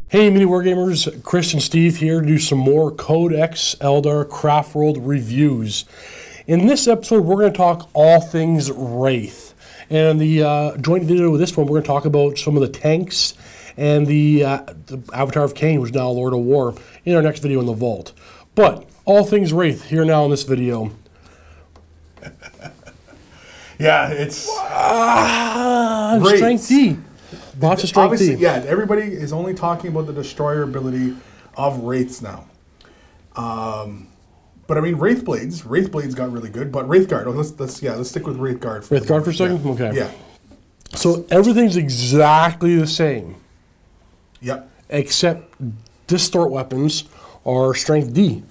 Hey MiniWarGamers, Chris and Steve here to do some more Codex Eldar Craftworld reviews. In this episode, we're going to talk all things Wraith. And in the joint video with this one, we're going to talk about some of the tanks and the Avatar of Cain, who's now Lord of War, in our next video in the Vault. But all things Wraith here now in this video. Yeah, it's Strength D. Lots of strength D. Yeah, everybody is only talking about the destroyer ability of Wraiths now. But I mean, Wraithblades got really good, but Wraithguard. Let's stick with Wraithguard. Wraithguard for a second? Yeah. Okay. Yeah. So everything's exactly the same. Yep. Except distort weapons are strength D.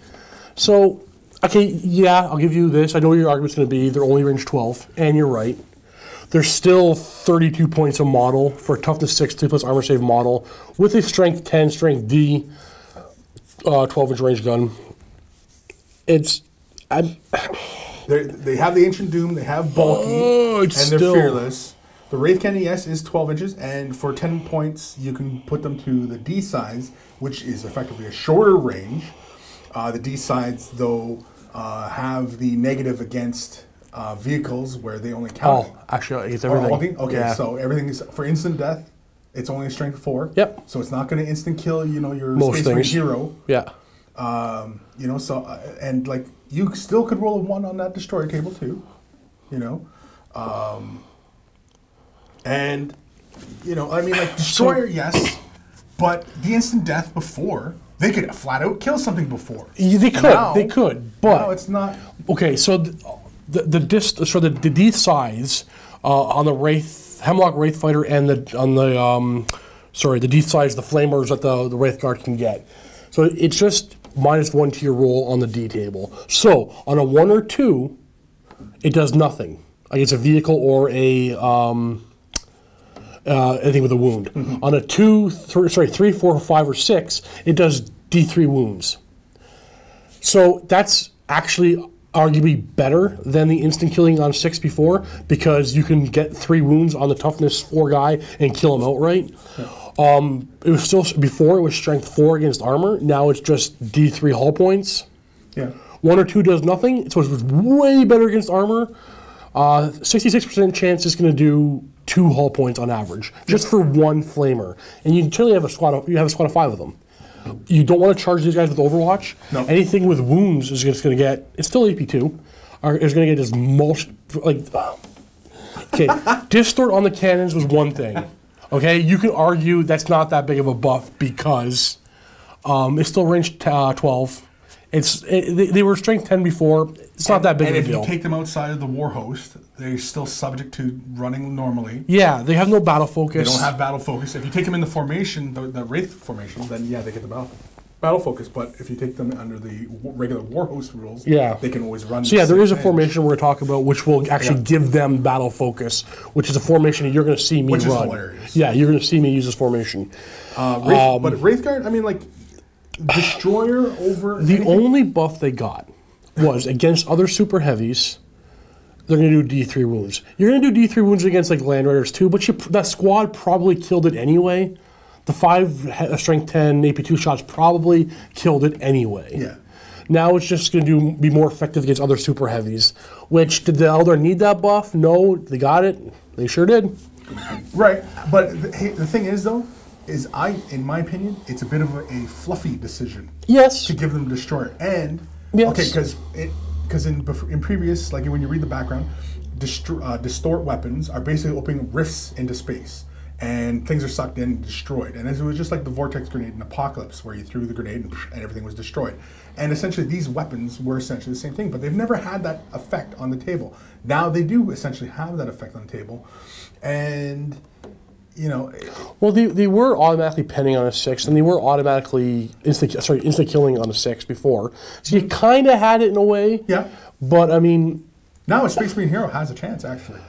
So, okay, yeah, I'll give you this. I know what your argument's going to be. They're only range 12, and you're right. There's still 32 points a model for a toughness 6, 3 plus armor save model with a strength 10, strength D, 12-inch range gun. They have the Ancient Doom, they have Bulky, and they're fearless. The Wraithknight ES is 12 inches, and for 10 points, you can put them to the D sides, which is effectively a shorter range. The D sides, though, have the negative against vehicles where they only count. Oh, actually, it's everything. Okay, yeah. So everything is for instant death. It's only a strength 4. Yep. So it's not going to instant kill. You know, your most space things. hero. Yeah. You know, so and like you still could roll a 1 on that destroyer table too. You know, and you know, I mean, like destroyer, yes, but the instant death before. They could flat out kill something before. They could, but no, it's not. Okay, so the D size on the Hemlock Wraith Fighter and the D size, the flamers that the Wraithguard can get. So it's just -1 to your roll on the D table. So on a 1 or 2, it does nothing. Like it's a vehicle or anything with a wound. Mm-hmm. On a 3, 4, 5, or 6, it does D3 wounds. So that's actually arguably better than the instant killing on 6 before, because you can get 3 wounds on the toughness 4 guy and kill him outright. Yeah. It was still, before it was strength 4 against armor, now it's just D3 hull points. Yeah. 1 or 2 does nothing, so it's way better against armor. 66% chance it's going to do 2 hull points on average, just for 1 flamer. And you generally have a squad of 5 of them. You don't want to charge these guys with Overwatch. No. Anything with wounds is just going to get, it's still AP2, or is going to get as most, like, okay, distort on the cannons was one thing. Okay, you can argue that's not that big of a buff because it's still range 12. They were strength 10 before. It's not that big of a deal. And if you take them outside of the war host, they're still subject to running normally. Yeah, they have no battle focus. They don't have battle focus. If you take them in the formation, the Wraith formation, then yeah, they get the battle focus. But if you take them under the regular war host rules, they can always run. So yeah, there is a formation we're talking about which will actually give them battle focus, which is a formation you're going to see me run. Which is hilarious. Yeah, you're going to see me use this formation. But Wraithguard, I mean, like, destroyer over the only buff they got was against other super heavies. They're going to do D3 wounds. You're going to do D3 wounds against like Land Raiders too, but that squad probably killed it anyway. The 5 strength 10 AP2 shots probably killed it anyway. Yeah. Now it's just going to be more effective against other super heavies. Which, did the Eldar need that buff? No, they got it. They sure did. Right, but the thing is though, in my opinion, it's a bit of a fluffy decision. Yes. To give them destroyer, and yes. Okay, because in previous, like when you read the background, distort weapons are basically opening rifts into space, and things are sucked in and destroyed. And it was just like the vortex grenade in Apocalypse, where you threw the grenade and everything was destroyed. And essentially, these weapons were essentially the same thing, but they've never had that effect on the table. Now they do essentially have that effect on the table, and. You know, well, they were automatically penning on a 6, and they were automatically instant killing on a 6 before. So you kind of had it in a way. Yeah. But I mean, now a Space Marine hero has a chance actually.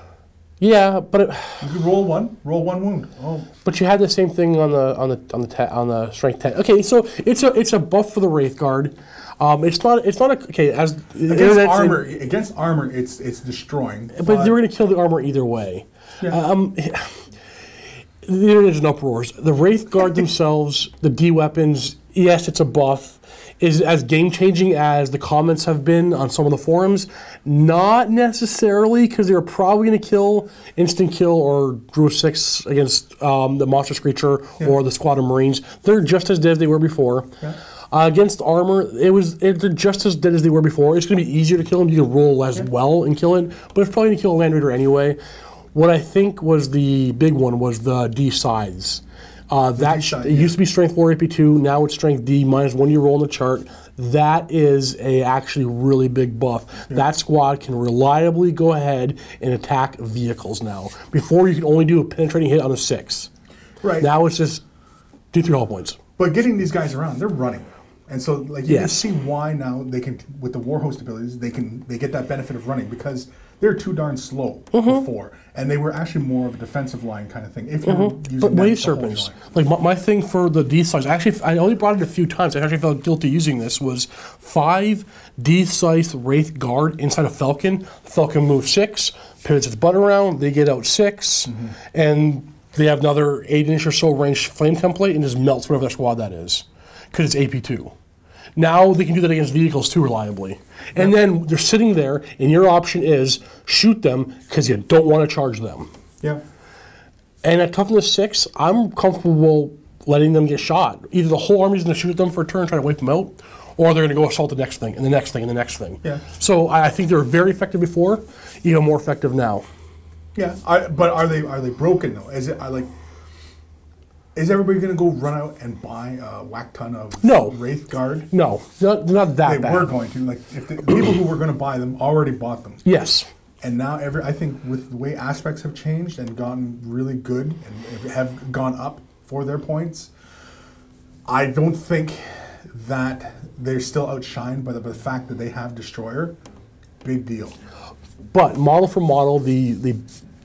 Yeah, but you could roll one wound. Oh. But you had the same thing on the strength 10. Okay, so it's a buff for the Wraithguard. It's not a, okay, as against armor it's destroying. But they're going to kill the armor either way. Yeah. The internet is in uproars. The Wraithguard themselves, the D weapons, yes, it's a buff. Is as game-changing as the comments have been on some of the forums? Not necessarily, because they're probably going to kill, instant kill, or Drew 6 against the Monster Screecher or the Squad of Marines. They're just as dead as they were before. Yeah. Against armor, they're just as dead as they were before. It's going to be easier to kill them. You can roll less well and kill it, but it's probably going to kill a Land Raider anyway. What I think was the big one was the D sides. It used to be Strength 4 AP2, now it's Strength D -1 you roll on the chart. That is a actually really big buff. Yeah. That squad can reliably go ahead and attack vehicles now. Before you could only do a penetrating hit on a 6. Right. Now it's just do 3 hull points. But getting these guys around, they're running. And so like you can see why now they can, with the Warhost abilities, they get that benefit of running, because they're too darn slow before, and they were actually more of a defensive line kind of thing. If you're using but Wave Serpents, like my thing for the D size, actually I only brought it a few times. I actually felt guilty using this. Was 5 D-sized Wraithguard inside a Falcon. Falcon moves 6, pivots its butt around. They get out 6, and they have another 8-inch or so range flame template, and just melts whatever that squad that is, because it's AP2. Now they can do that against vehicles too reliably. And then they're sitting there, and your option is shoot them because you don't want to charge them. Yeah. And at toughness 6, I'm comfortable letting them get shot. Either the whole army's going to shoot them for a turn and try to wipe them out, or they're going to go assault the next thing, and the next thing, and the next thing. Yeah. So I think they were very effective before, even more effective now. Yeah. But are they broken though? Is everybody going to go run out and buy a whack ton of Wraithguard? No, not that bad. They were going to. Like, if the people who were going to buy them already bought them. Yes. And now I think with the way aspects have changed and gotten really good and have gone up for their points, I don't think that they're still outshined by the fact that they have Destroyer. Big deal. But model for model, the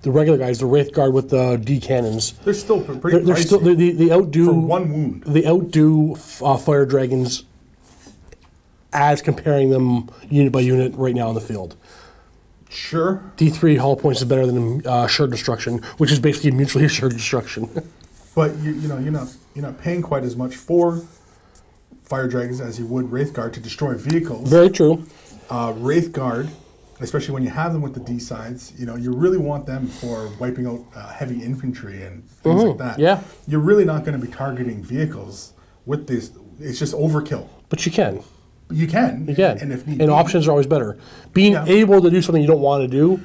regular guys, the Wraithguard with the D cannons, they're still pretty pricey. Still, they outdo for 1 wound. They outdo Fire Dragons as comparing them unit by unit right now in the field. Sure. D3 hull points is better than assured destruction, which is basically mutually assured destruction. But you're not paying quite as much for Fire Dragons as you would Wraithguard to destroy vehicles. Very true. Wraithguard, especially when you have them with the D sides, you really want them for wiping out heavy infantry and things like that. Yeah. You're really not going to be targeting vehicles with this. It's just overkill. But you can. You can. You can. And if need and be. Options are always better. Being able to do something you don't want to do,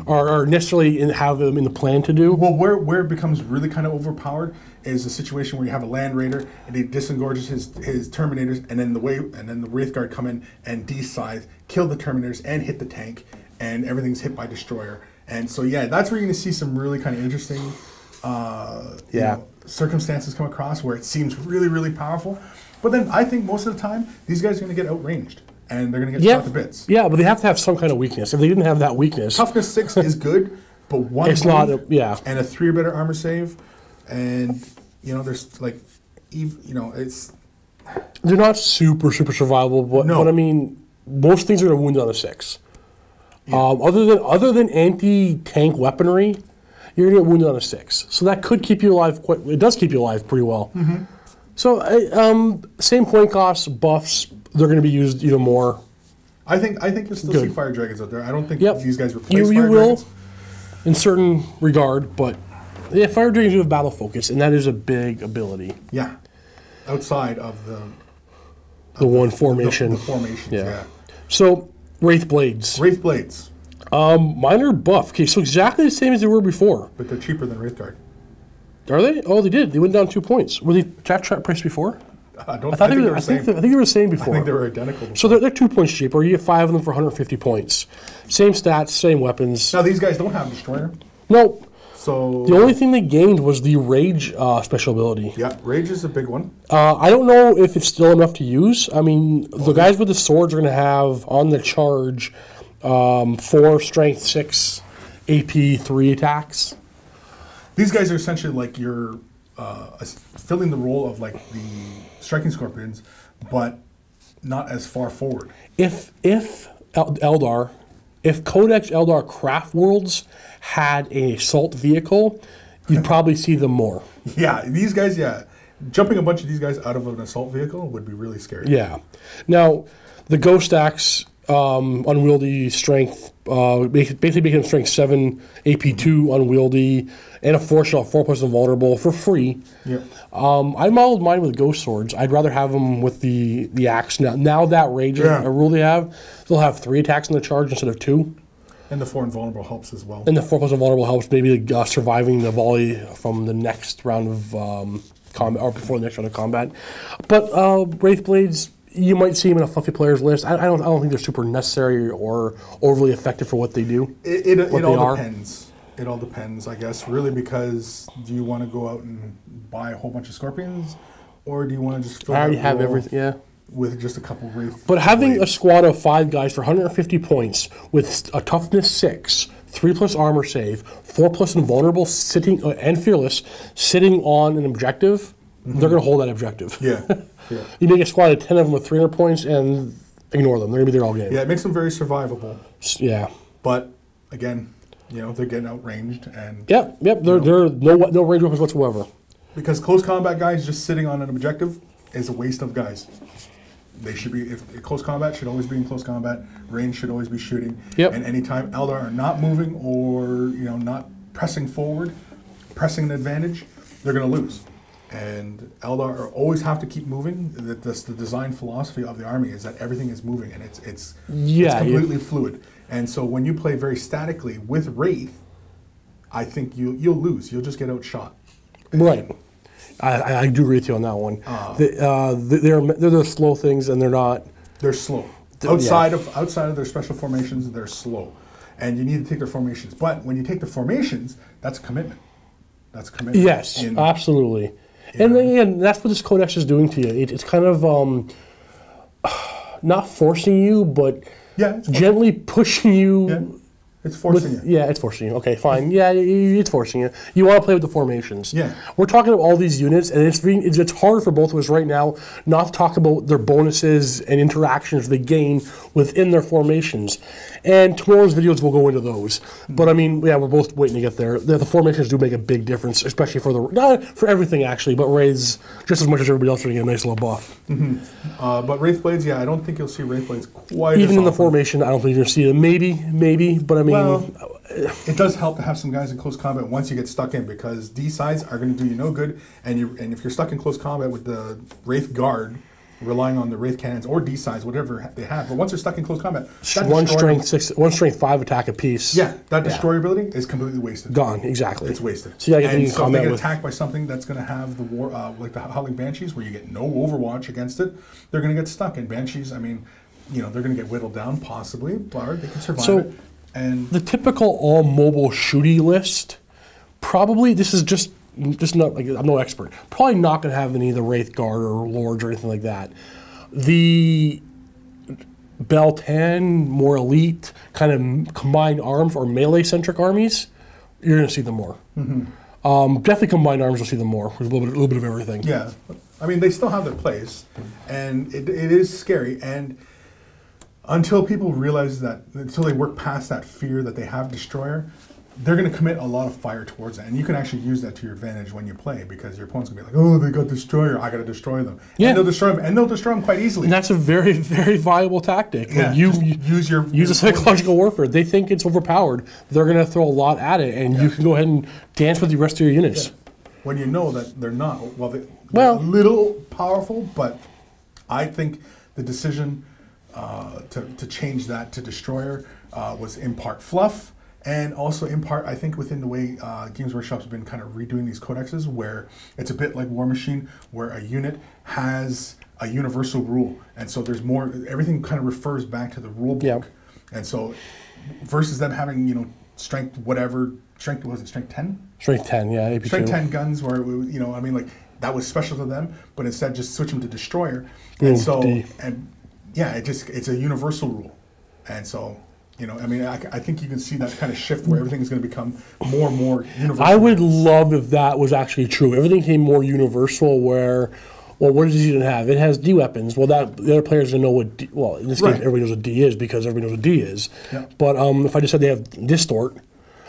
or necessarily have them in the plan to do. Well, where it becomes really kind of overpowered is a situation where you have a Land Raider and he disengorges his Terminators, and then the Wraithguard come in and D-scythe, kill the Terminators and hit the tank, and everything's hit by Destroyer. And so that's where you're going to see some really kind of interesting circumstances come across where it seems really, really powerful. But then I think most of the time these guys are going to get outranged and they're going to get shot to bits. Yeah, but they have to have some kind of weakness. If they didn't have that weakness, toughness 6 is good, but 1 it's not. And a 3 or better armor save, and there's like, it's they're not super survivable. But I mean, most things are going to wound on a 6. Yeah. Other than anti-tank weaponry, you're going to get wounded on a 6. So that could keep you alive. It does keep you alive pretty well. Mm-hmm. So same point costs, buffs. They're going to be used even more. I think you'll still see Fire Dragons out there. I don't think these guys replace you Fire will, Dragons. In certain regard, but Fire Dragons do have battle focus, and that is a big ability. Yeah, outside of the one formation. The formations. Yeah. So Wraithblades. Wraithblades. Minor buff. Okay, so exactly the same as they were before. But they're cheaper than Wraithguard. Are they? Oh, they did. They went down 2 points. Were they trap price before? I think they were the same. I think they were the same before. I think they were identical before. So they're 2 points cheaper. You get 5 of them for 150 points. Same stats, same weapons. Now these guys don't have Destroyer. Nope. So the only thing they gained was the Rage special ability. Yeah, Rage is a big one. I don't know if it's still enough to use. I mean, the guys with the swords are going to have on the charge 4 strength 6 AP 3 attacks. These guys are essentially like you're filling the role of like the Striking Scorpions, but not as far forward. If Codex Eldar Craftworlds had an assault vehicle, you'd probably see them more. Yeah, these guys, jumping a bunch of these guys out of an assault vehicle would be really scary. Yeah. Now, the Ghost Axe, unwieldy strength, basically making them strength 7, AP2 unwieldy, and a 4-shot 4+ invulnerable for free. Yeah. I modeled mine with Ghost Swords. I'd rather have them with the axe. Now that rage a rule they have, they'll have 3 attacks in the charge instead of 2. And the 4 invulnerable helps as well. And the 4+ invulnerable helps maybe surviving the volley from the next round of combat, or before the next round of combat. But Wraithblades, you might see them in a fluffy players list. I don't think they're super necessary or overly effective for what they do. It all depends. It all depends, I guess, really, because do you want to go out and buy a whole bunch of Scorpions, or do you want to just fill I already have everything, with just a couple Wraith? But having a squad of 5 guys for 150 points with a toughness 6, 3+ armor save, 4+ invulnerable, sitting and fearless, sitting on an objective, they're going to hold that objective. Yeah. You make a squad of 10 of them with 300 points and ignore them. They're going to be there all game. Yeah, it makes them very survivable. Yeah. But again, they're getting outranged and. Yep. They're no range weapons whatsoever. Because close combat guys just sitting on an objective is a waste of guys. They should be, close combat should always be in close combat. Range should always be shooting. Yep. And anytime Eldar are not moving or not pressing forward, pressing an advantage, they're going to lose. And Eldar always have to keep moving. That's the design philosophy of the army, is that everything is moving and it's completely fluid. And so when you play very statically with Wraith, I think you'll lose. You'll just get outshot. Right. I do agree with you on that one. They're the slow things, and they're not. They're slow. Outside of their special formations, they're slow, and you need to take their formations. But when you take the formations, that's a commitment. That's a commitment. Yes, absolutely. And again, that's what this Codex is doing to you. It's kind of not forcing you, but gently pushing you. Yeah. It's forcing you. Yeah, it's forcing you. Okay, fine. Yeah, it's forcing you. You want to play with the formations. Yeah. We're talking about all these units, and it's hard for both of us right now not to talk about their bonuses and interactions they gain within their formations. And tomorrow's videos will go into those. But I mean, we're both waiting to get there. The formations do make a big difference, especially not for everything actually, but Wraiths just as much as everybody else are getting a nice little buff. But Wraithblades, I don't think you'll see Wraithblades quite even as in the often. Formation. I don't think you're going to see them. Maybe, but I mean. Well, it does help to have some guys in close combat once you get stuck in, because these sides are going to do you no good, and if you're stuck in close combat with the Wraithguard, relying on the Wraith cannons or D sides, whatever they have, but once you're stuck in close combat, one strength 5 attack apiece. Yeah, that destroyer ability is completely wasted. Gone, exactly. It's wasted. So you and so if they get attacked by something that's going to have the war, like the Howling Banshees, where you get no Overwatch against it, they're going to get stuck. And Banshees, I mean, they're going to get whittled down possibly, but they can survive it. And the typical all mobile shooty list, probably, this is just not, like, I'm no expert, probably not going to have any of the Wraithguard or Lords or anything like that. The Beltan, more elite, kind of combined arms or melee-centric armies, you're going to see them more. Definitely combined arms, you'll see them more, with a little bit of everything. Yeah. I mean, they still have their place, and it is scary, and until people realize that, until they work past that fear that they have Destroyer, they're going to commit a lot of fire towards that. And you can actually use that to your advantage when you play, because your opponent's going to be like, oh, they got Destroyer, I got to destroy them. Yeah. And they'll destroy them, and they'll destroy them quite easily. And that's a very, very viable tactic. Yeah, like use a psychological warfare. They think it's overpowered. They're going to throw a lot at it, and you can go ahead and dance with the rest of your units. Yeah. When you know that they're not. They're a little powerful, but I think the decision to change that to Destroyer was in part fluff, and also in part, I think, within the way Games Workshop's been kind of redoing these codexes, where it's a bit like War Machine, where a unit has a universal rule, and so there's more, everything kind of refers back to the rule book. And so versus them having, strength whatever, strength 10? Strength 10, yeah. AP2. Strength 10 guns where, I mean, like, that was special to them, but instead just switch them to Destroyer. And it's a universal rule. And so, I mean, I think you can see that kind of shift where everything is going to become more and more universal. I would love if that was actually true. Everything became more universal where, what does it have? It has D weapons. Well, the other players don't know what D, in this case, everybody knows what D is because everybody knows what D is. Yeah. But if I just said they have Distort,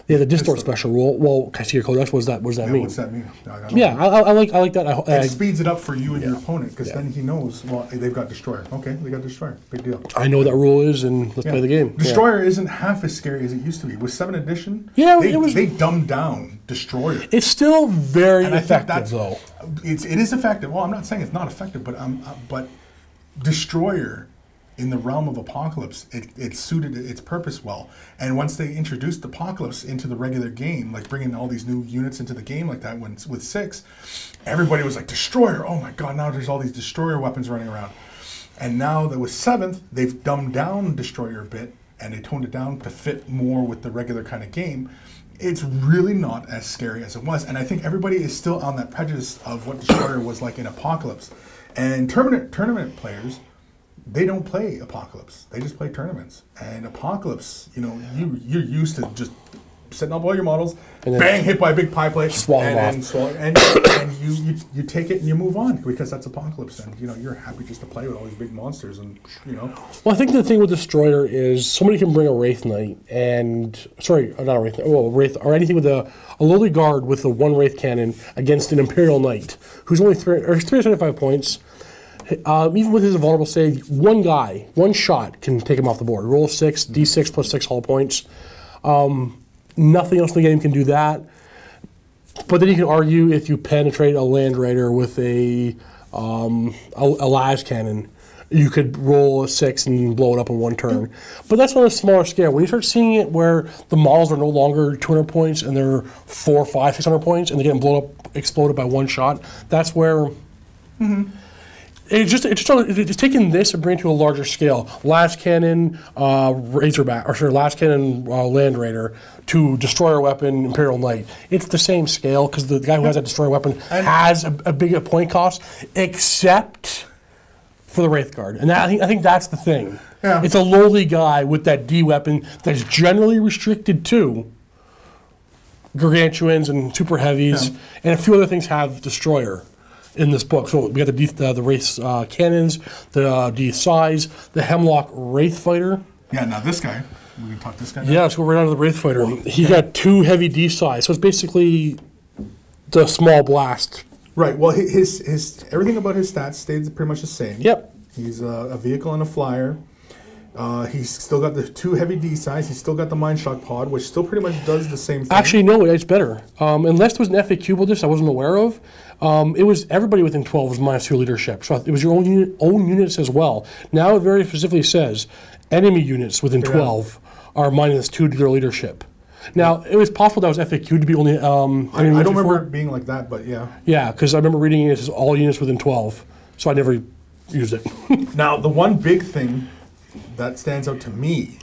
Yeah, the distort special rule. Well, can I see your codex? What does that mean? What's that mean? Yeah, I like that. It speeds it up for you and your opponent, because then he knows, well, they've got Destroyer. Okay, they got Destroyer. Big deal. I know what that rule is, and let's play the game. Destroyer isn't half as scary as it used to be. With 7th edition, they dumbed down Destroyer. It's still very effective, though. It is effective. Well, I'm not saying it's not effective, but Destroyer, in the realm of Apocalypse, it suited its purpose well. And once they introduced Apocalypse into the regular game, like bringing all these new units into the game like that, with 6, everybody was like, Destroyer, oh my god, now there's all these Destroyer weapons running around. And now that with 7th, they've dumbed down Destroyer a bit, and they toned it down to fit more with the regular kind of game. It's really not as scary as it was. And I think everybody is still on that prejudice of what Destroyer was like in Apocalypse. And tournament players, they don't play Apocalypse. They just play tournaments. And Apocalypse, you're used to just setting up all your models, and bang, hit by a big pie plate, and you take it and you move on, because that's Apocalypse, and you're happy just to play with all these big monsters, and Well, I think the thing with Destroyer is somebody can bring a Wraithknight not a Wraithknight, Wraith, or anything with a lowly guard with the 1 Wraith cannon against an Imperial Knight who's only 375 points. Even with his invulnerable save, one guy, one shot can take him off the board. Roll 6, D6 plus 6 hull points. Nothing else in the game can do that. But then you can argue if you penetrate a Land Raider with a las cannon, you could roll a 6 and blow it up in 1 turn. But that's on a smaller scale. When you start seeing it where the models are no longer 200 points and they're 400, 500, 600 points, and they're getting exploded by 1 shot, that's where... It's taking this and bringing it to a larger scale. Las Cannon, Las Cannon, Land Raider to Destroyer weapon, Imperial Knight. It's the same scale, because the guy who has that Destroyer weapon has a bigger point cost, except for the Wraithguard. And I think that's the thing. Yeah. It's a lowly guy with that D weapon that's generally restricted to Gargantuans and Super Heavies, and a few other things have Destroyer in this book. So we got the Wraith cannons, the D size, the Hemlock Wraith Fighter. Yeah, now this guy, we can talk this guy now? Yeah, let's go right on to the Wraith Fighter. He got 2 heavy D size, so it's basically the small blast. Right, well, his everything about his stats stayed pretty much the same. Yep. He's a vehicle and a flyer. He's still got the 2 heavy D size. He's still got the Mind Shock pod, which still pretty much does the same thing. Actually, no, it's better. Unless there was an FAQ about this I wasn't aware of. It was everybody within 12 was -2 leadership. So it was your own units as well. Now it very specifically says enemy units within 12 are -2 to their leadership. Now, it was possible that was FAQ to be only... I don't remember it being like that, but yeah. Yeah, because I remember reading it as all units within 12, so I never used it. Now, the one big thing that stands out to me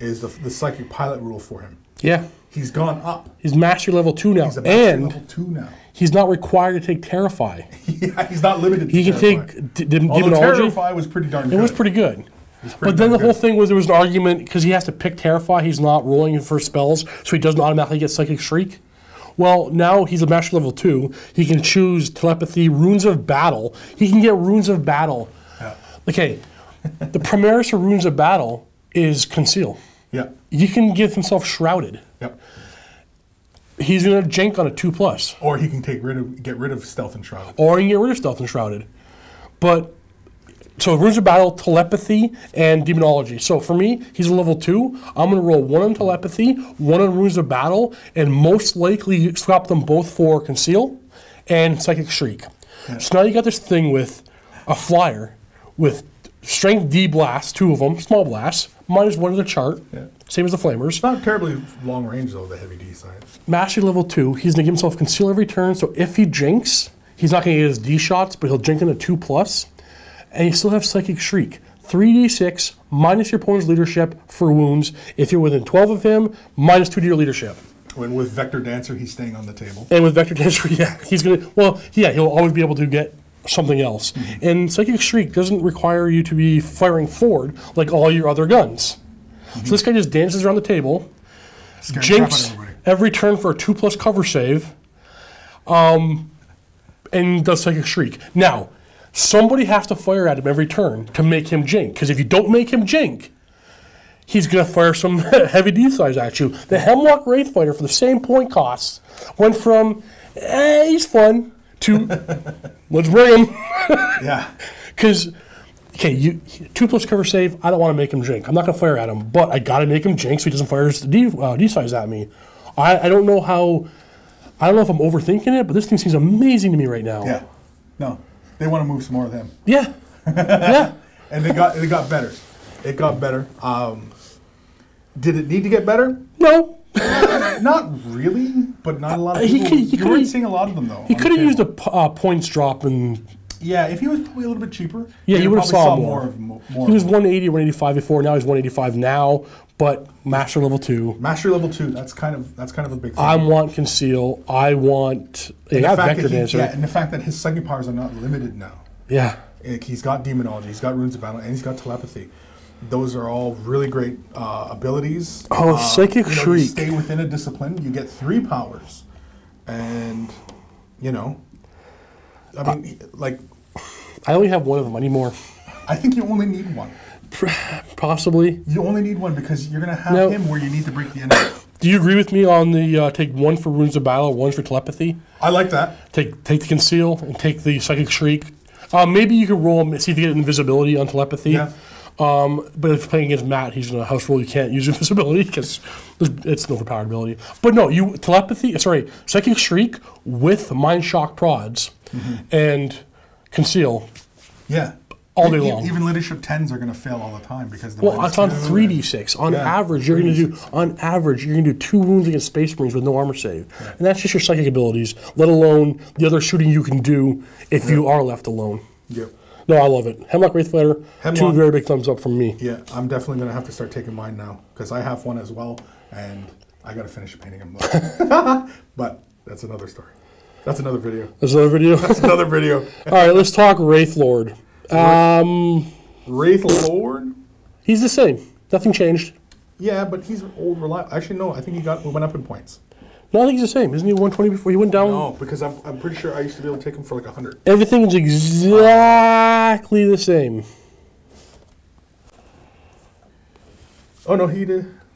is the Psychic Pilot rule for him. Yeah. He's gone up. He's Mastery Level 2 now. He's a Mastery Level 2 now. He's not required to take Terrify. Yeah, he's not limited to He can take Demonology. Terrify was pretty darn good. It was pretty good. But then the whole thing was there was an argument, because he has to pick Terrify, he's not rolling for spells, so he doesn't automatically get Psychic Shriek. Well, now he's a Master Level 2. He can choose Telepathy, Runes of Battle. He can get Runes of Battle. Yeah. Okay, the Primaris for Runes of Battle is Conceal. Yeah. You can give himself Shrouded. Yep. He's going to jank on a 2+. Or he can get rid of Stealth and Shrouded. Or he can get rid of Stealth and Shrouded. But, so Runes of Battle, Telepathy, and Demonology. So for me, he's a level 2. I'm going to roll 1 on Telepathy, 1 on Runes of Battle, and most likely swap them both for Conceal and Psychic Shriek. Yeah. So now you got this thing with a flyer with Strength D Blast, 2 of them, small blasts, -1 to the chart, same as the Flamers. It's not terribly long range though, the heavy D side. Mastery Level 2, he's going to give himself Conceal every turn, so if he jinx, he's not going to get his D shots, but he'll jink in a 2+, and you still have Psychic Shriek. 3d6, minus your opponent's leadership for wounds. If you're within 12 of him, -2 to your leadership. When with Vector Dancer, he's staying on the table. And with Vector Dancer, yeah, he's going to, he'll always be able to get something else. Mm-hmm. And Psychic Shriek doesn't require you to be firing forward like all your other guns. Mm-hmm. So this guy just dances around the table, jinx every turn for a 2+ cover save, and does Psychic Shriek. Now, somebody has to fire at him every turn to make him jink, because if you don't make him jink, he's going to fire some heavy D-size at you. The Hemlock Wraith Fighter, for the same point costs, went from, he's fun, to, let's bring him. Yeah. Because, okay, 2+ cover save, I don't want to make him jink. I'm not going to fire at him, but I got to make him jink so he doesn't fire his D-size at me. I don't know how, I don't know if I'm overthinking it, but this thing seems amazing to me right now. Yeah. No, they want to move some more of him. Yeah. Yeah. And it got better. It got better. Did it need to get better? No. Not really, but not a lot of people. You weren't seeing a lot of them, though. He could have used a points drop and... Yeah, if he was probably a little bit cheaper, yeah, you would have saw more. He was 180, 185 before. Now he's 185 now, but Master Level 2. Master Level 2. That's kind of a big thing. I want Conceal. I want... Vector Dancer. Yeah, and the fact that his psychic powers are not limited now. Yeah. He's got Demonology, he's got Runes of Battle, and he's got Telepathy. Those are all really great abilities. Oh, Psychic Shriek. You stay within a discipline, you get 3 powers. And, you know, I mean, like... I only have one of them. I need more. I think you only need one. Possibly. You only need one because you're going to have him where you need to break the enemy. Do you agree with me on the take 1 for Runes of Battle, 1 for Telepathy? I like that. Take the Conceal and take the Psychic Shriek. Maybe you could roll and see if you get invisibility on Telepathy. Yeah. But if you're playing against Matt, he's in a house rule, you can't use invisibility because it's an overpowered ability. But no, Psychic Shriek with Mind Shock Prods and Conceal. Yeah. All day long. Even Leadership 10s are going to fail all the time because it's on 3d6. On average, you're going to do 2 wounds against Space Marines with no armor save, and that's just your psychic abilities. Let alone the other shooting you can do if you are left alone. Yep. No, I love it. Hemlock Wraith Fighter. 2 very big thumbs up from me. Yeah, I'm definitely going to have to start taking mine now because I have one as well, and I got to finish painting him. But that's another story. That's another video. That's another video. That's another video. All right, let's talk Wraith Lord. Wraith Lord? He's the same. Nothing changed. Yeah, but he's old, reliable. Actually, no, I think he went up in points. No, I think he's the same. Isn't he 120 before he went down? No, because I'm pretty sure I used to be able to take him for like 100. Everything is exactly the same. Oh, no, he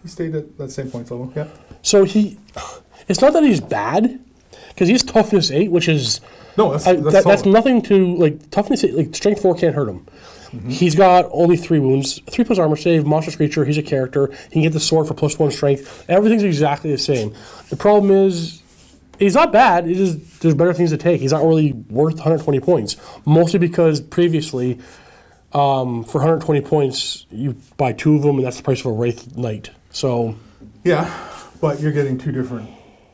stayed at that same points level. Yeah. So it's not that he's bad, because he's toughness 8, which is... No, that's nothing to, like, toughness 8, like, strength 4 can't hurt him. He's got only 3 wounds, 3+ armor save, monster creature, he's a character, he can get the sword for +1 strength. Everything's exactly the same. The problem is, he's not bad, there's better things to take. He's not really worth 120 points, mostly because previously, for 120 points, you buy 2 of them, and that's the price of a Wraithknight. So... Yeah, but you're getting 2 different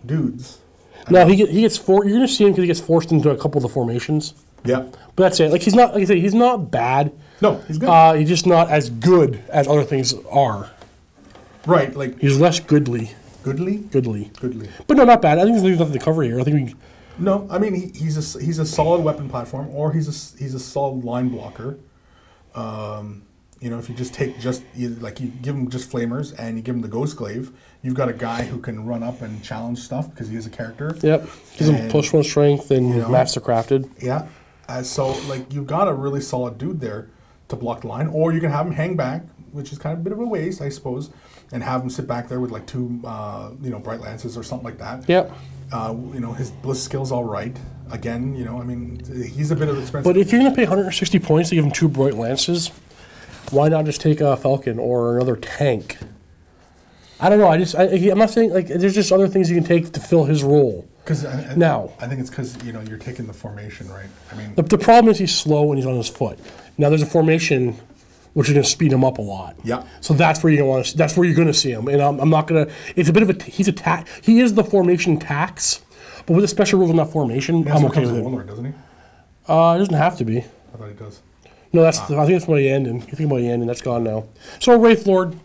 dudes. No, he gets you're going to see him because he gets forced into a couple of the formations. Yeah. But that's it. Like, he's not, like I say, he's not bad. No, he's good. He's just not as good as other things are. Right, like... He's less goodly. Goodly? Goodly. Goodly. But no, not bad. I think there's nothing to cover here. I think we... No, I mean, he's a solid weapon platform, or he's a solid line blocker. You know, if you just take you give him just flamers and you give him the Ghost Glaive, you've got a guy who can run up and challenge stuff because he is a character. Yep. Gives him +1 strength and Master Crafted. Yeah. So, like, you've got a really solid dude there to block the line, or you can have him hang back, which is kind of a bit of a waste, I suppose, and have him sit back there with like 2, Bright Lances or something like that. Yep. His Bliss skill's all right. Again, I mean, he's a bit of expensive. But if you're going to pay 160 points to give him 2 Bright Lances, why not just take a Falcon or another tank? I don't know. I'm not saying, like, there's just other things you can take to fill his role. I think it's because you're taking the formation, right? I mean, the problem is he's slow and he's on his foot. Now there's a formation which is going to speed him up a lot. Yeah. So that's where you're going to see him. And I'm not going to. It's a bit of a. He is the formation tax, but with the special rules on that formation, I'm okay with it. Warlord, doesn't he? It doesn't have to be. I thought he does. No, I think that's by the end, and you think about the end, and that's gone now. So Wraith Lord,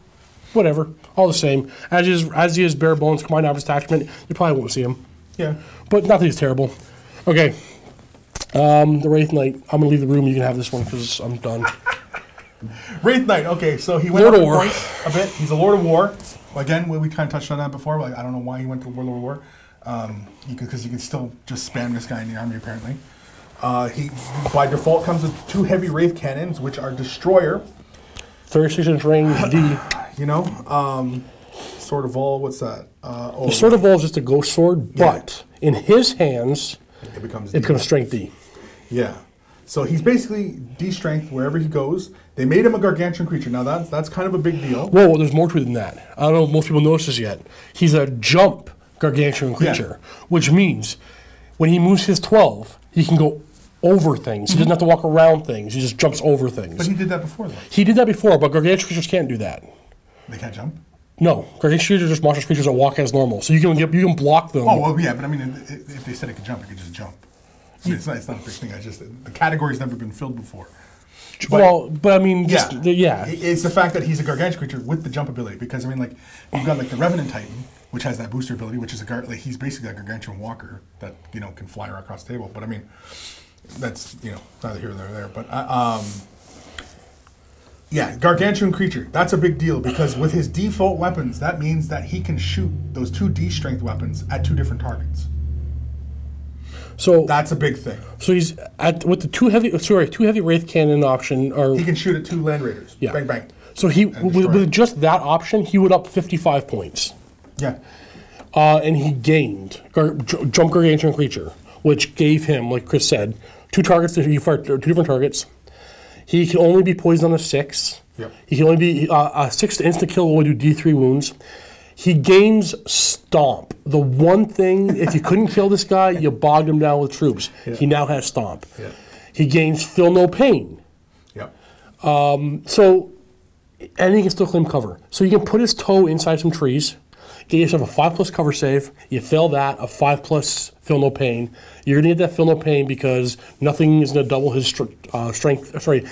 whatever, all the same. As he is bare bones, combined arms attachment, you probably won't see him. Yeah. But nothing is terrible. Okay. The Wraithknight. I'm going to leave the room. You can have this one because I'm done. Wraithknight. Okay, so he went up in points a bit. He's a Lord of War. Again, we kind of touched on that before. But I don't know why he went to Lord of War. Because you can still just spam this guy in the army, apparently. He, by default, comes with 2 heavy Wraith cannons, which are Destroyer. 36-inch range D. You know, Sword of All. What's that? The Sword of All is just a ghost sword, but in his hands, it becomes strength D. Yeah. So he's basically D-strength wherever he goes. They made him a gargantuan creature. Now that's kind of a big deal. Whoa, there's more to it than that. I don't know if most people notice this yet. He's a jump gargantuan creature, which means when he moves his 12, he can go over things. He doesn't have to walk around things. He just jumps over things. But he did that before, though. He did that before, but gargantuan creatures can't do that. They can't jump? No, gargantuan creatures are just monstrous creatures that walk as normal. So you can block them. Oh, well, yeah, but I mean, if they said it could jump, it could just jump. I mean, it's not a big thing. The category's never been filled before. But I mean, yeah. It's the fact that he's a gargantuan creature with the jump ability. Because, I mean, like, you've got, like, the Revenant Titan, which has that booster ability, which is he's basically a gargantuan walker that, you know, can fly right across the table. But, I mean, that's, you know, neither here nor there. But, yeah, gargantuan creature. That's a big deal because with his default weapons, that means that he can shoot those 2 D-strength weapons at 2 different targets. So that's a big thing. So he's with the 2 heavy Wraith cannon option. He can shoot at 2 Land Raiders. Yeah. Bang bang. So with just that option, he would up 55 points. Yeah. And he gained jump gargantuan creature, which gave him, like Chris said, 2 targets. He fired 2 different targets. He can only be poisoned on a 6. Yep. He can only be a 6 to instant kill. Will only do D3 wounds. He gains Stomp. The one thing, if you couldn't kill this guy, you bogged him down with troops. Yeah. He now has Stomp. Yeah. He gains Feel No Pain. Yep. And he can still claim cover. So you can put his toe inside some trees, get yourself a 5+ cover save. You fail that, a 5+ Feel No Pain. You're going to get that Feel No Pain because nothing is going to double his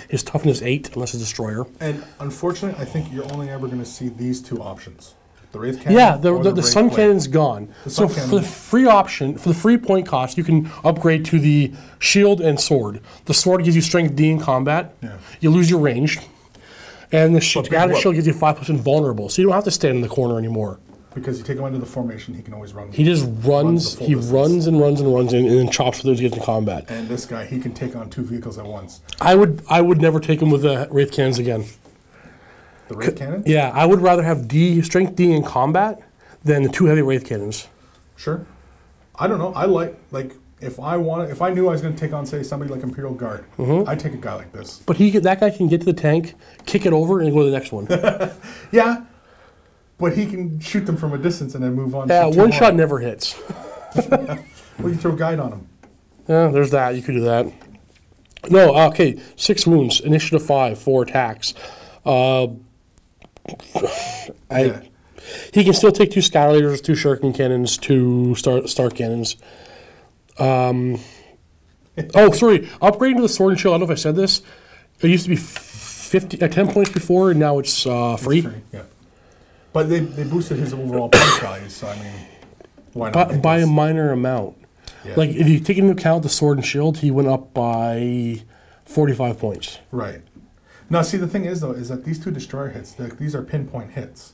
his toughness 8 unless it's Destroyer. And unfortunately, I think you're only ever going to see these 2 options. The Wraith Cannon. Yeah, the Sun Cannon's gone. So for the free option, for the free point cost, you can upgrade to the Shield and Sword. The Sword gives you Strength D in combat. Yeah. You lose your range. And the Shield gives you 5% vulnerable, so you don't have to stand in the corner anymore. Because you take him into the formation, he can always run. He just runs. He runs and then chops for those to get into combat. And this guy, he can take on 2 vehicles at once. I would never take him with the Wraith Cannons again. The Wraith Cannons? Yeah, I would rather have Strength D in combat than the 2 heavy Wraith Cannons. Sure. I don't know. I like if I knew I was going to take on, say, somebody like Imperial Guard, I'd take a guy like this. But that guy can get to the tank, kick it over, and go to the next one. Yeah, but he can shoot them from a distance and then move on. Yeah, one shot never hits. Well, you throw guide on him. Yeah, there's that. You could do that. No, okay. 6 wounds, initiative 5, 4 attacks. He can still take 2 Skylighters, 2 Shuriken Cannons, 2 Star Cannons. Upgrading to the Sword and Shield. I don't know if I said this. It used to be 10 points before, and now it's free. Yeah, but they boosted his overall point values. So I mean, why not? By a minor amount. Yeah. Like if you take into account the Sword and Shield, he went up by 45 points. Right. Now, see, the thing is, though, is that these 2 Destroyer hits, these are pinpoint hits.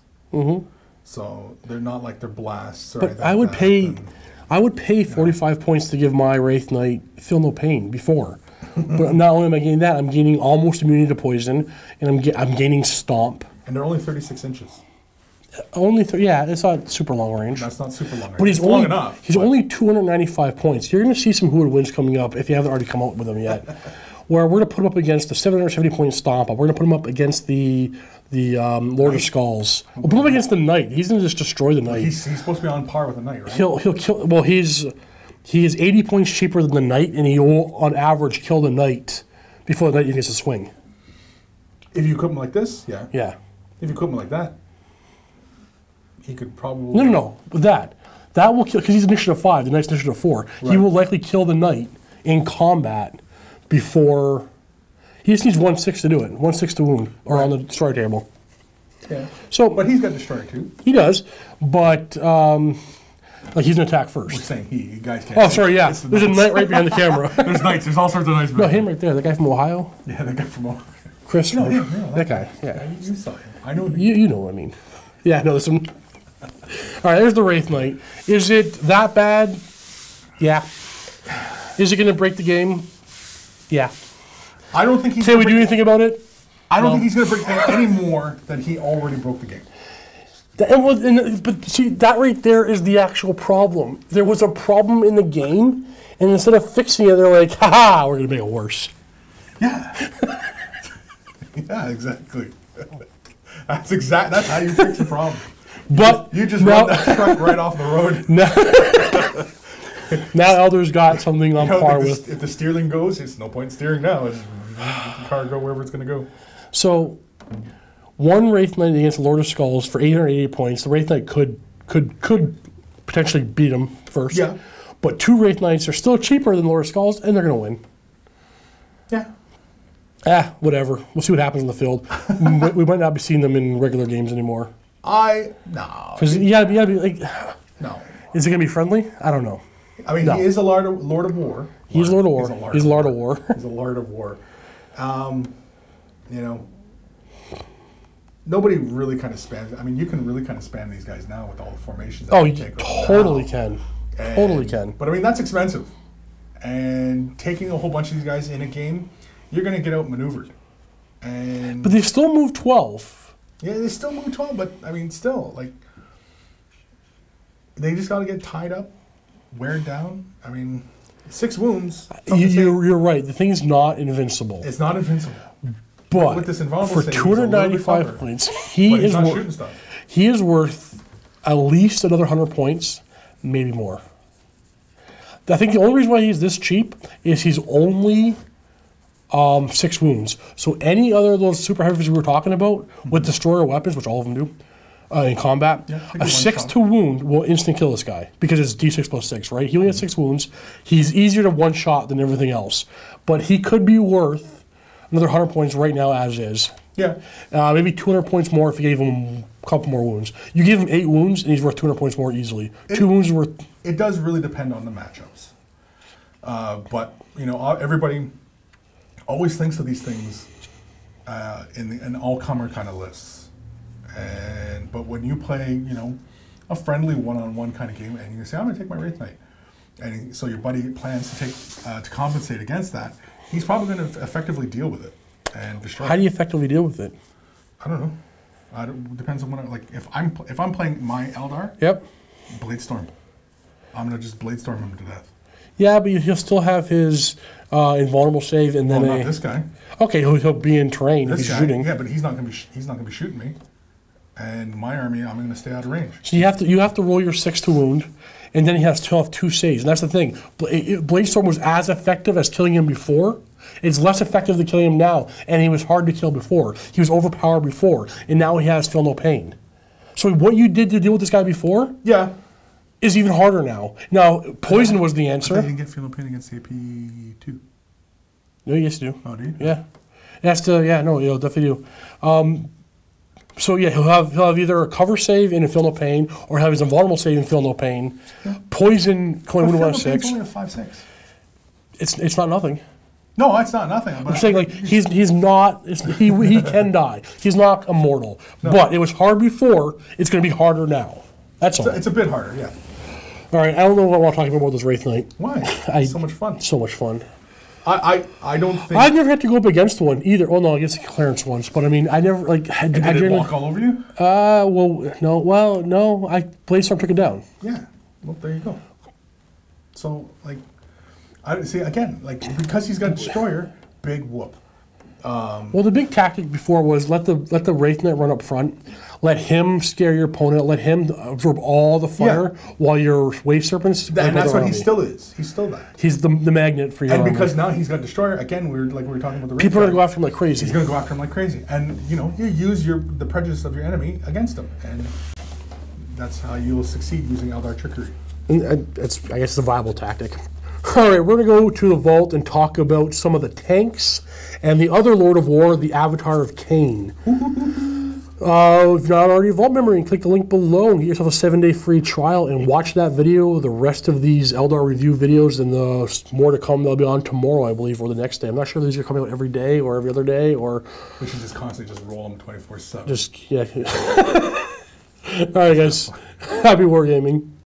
So they're not like they're blasts. Or but I would pay 45 points to give my Wraithknight Feel No Pain before. But not only am I gaining that, I'm gaining almost immunity to poison, and I'm gaining Stomp. And they're only 36 inches. It's not super long range. That's not super long range. But he's long enough. He's only 295 points. You're going to see some Who Would Wins coming up if you haven't already come out with them yet. Where we're going to put him up against the 770-point Stomp. We're going to put him up against the Lord of Skulls. We'll put him up against the Knight. He's going to just destroy the Knight. He's supposed to be on par with the Knight, right? He'll kill. Well, he is 80 points cheaper than the Knight, and he will, on average, kill the Knight before the Knight even gets a swing. If you equip him like this, yeah. Yeah. If you equip him like that, he could probably... No. That will kill, because he's initiative 5, the Knight's initiative 4. Right. He will likely kill the Knight in combat before... He just needs 1/6 to do it. 1/6 to wound, or on the destroyer table. Yeah. So, but he's got destroyer too. He does, but he's an attack first. We're saying you guys can't. Oh, sorry, yeah. There's a Knight right behind the camera. There's Knights. There's all sorts of Knights. No, him right there. The guy from Ohio. Yeah, the guy from Ohio. Chris. That guy. Yeah. You saw him. I know. You know what I mean. Yeah, no, there's some. All right, there's the Wraithknight. Is it that bad? Yeah. Is it going to break the game? Yeah. I don't think he's... Can we do anything about it? I don't think he's going to break any more than he already broke the game. But see, that right there is the actual problem. There was a problem in the game, and instead of fixing it, they're like, "Ha, we're going to make it worse." Yeah. Yeah, exactly. That's how you fix the problem. But you just run that truck right off the road. Now Eldar's got something on par with. If the steering goes, it's no point steering now. It's let the car go wherever it's going to go. So, one Wraithknight against Lord of Skulls for 888 points. The Wraithknight could potentially beat him first. Yeah. But 2 Wraithknights are still cheaper than Lord of Skulls, and they're going to win. Yeah. Whatever. We'll see what happens in the field. We might not be seeing them in regular games anymore. No. Because you gotta be like, no. Is it gonna be friendly? I don't know. I mean, he is a Lord of War. He's Lord of War. He's a Lord of War. He's a Lord of War. You know, nobody really kind of spams. I mean, you can really kind of spam these guys now with all the formations. Oh, you totally can. Totally can. But I mean, that's expensive. And taking a whole bunch of these guys in a game, you're going to get outmaneuvered. But they still move 12. Yeah, they still move 12, but I mean, still, like, they just got to get tied up, wear down. I mean, 6 wounds. You're right. The thing's not invincible. It's not invincible. But with this invulnerable for 295 points, he is worth at least another 100 points, maybe more. I think the only reason why he's this cheap is he's only 6 wounds. So any other of those super heavies we were talking about with destroyer weapons, which all of them do in combat, a 6 to wound will instant kill this guy because it's D6 plus 6, right? He only has 6 wounds. He's easier to one shot than everything else, but he could be worth another 100 points right now as is. Yeah. Maybe 200 points more if you gave him a couple more wounds. You give him 8 wounds and he's worth 200 points more easily. 2 wounds is worth. It does really depend on the matchups. But you know, everybody always thinks of these things in all-comer kind of lists. But when you play, you know, a friendly one-on-one kind of game, and you say, "I'm going to take my Wraithknight," and so your buddy plans to take to compensate against that, he's probably going to effectively deal with it and destroy. How do you effectively deal with it? I don't know. Depends on what. Like if I'm playing my Eldar. Yep. Bladestorm. I'm going to just Bladestorm him to death. Yeah, but he'll still have his invulnerable save, and then not this guy. Okay, he'll be in terrain if he's shooting. Yeah, but he's not going to be shooting me. And my army, I'm going to stay out of range. So you have to roll your 6 to wound, and then he has to have 2 saves. And that's the thing. Bladestorm was as effective as killing him before. It's less effective than killing him now, and he was hard to kill before. He was overpowered before, and now he has feel no pain. So what you did to deal with this guy before, is even harder now. Now, poison was the answer. You didn't get feel no pain against AP2. No, yes, you do. Oh, do you? Yeah, it has to. Yeah, no, you'll definitely do. So yeah, he'll have either a cover save and feel no pain, or have his invulnerable save and feel no pain. Yeah. Poison going to 1/6. Only a 5/6. It's not nothing. No, it's not nothing. I'm saying like he's not he can die. He's not immortal. No. But it was hard before. It's going to be harder now. That's all. It's a bit harder, yeah. All right, I don't know what I want to talk about this Wraithknight. Why? So much fun. So much fun. I don't think I've never had to go up against one either. Well, no, I guess Clarence once, but I mean, I never like. Did it walk all over you? No. I Bladestorm took it down. Yeah. Well, there you go. So like, I see again, like because he's got destroyer, big whoop. Well, the big tactic before was let the Wraithknight run up front, let him scare your opponent, let him absorb all the fire while your Wave Serpents. And that's what he still is. He's still that. He's the magnet for your. And because now he's got destroyer again, we were talking about the. People are going to go after him like crazy. He's going to go after him like crazy, and you know you use the prejudice of your enemy against him, and that's how you will succeed using Eldar trickery. And it's I guess it's a viable tactic. All right, we're going to go to the vault and talk about some of the tanks and the other Lord of War, the Avatar of Cain. If you're not already a Vault member, click the link below and get yourself a 7-day free trial and watch that video. The rest of these Eldar review videos and the more to come, they'll be on tomorrow, I believe, or the next day. I'm not sure if these are coming out every day or every other day, or we should just constantly just roll them 24/7. Just yeah. All right, guys. Happy wargaming.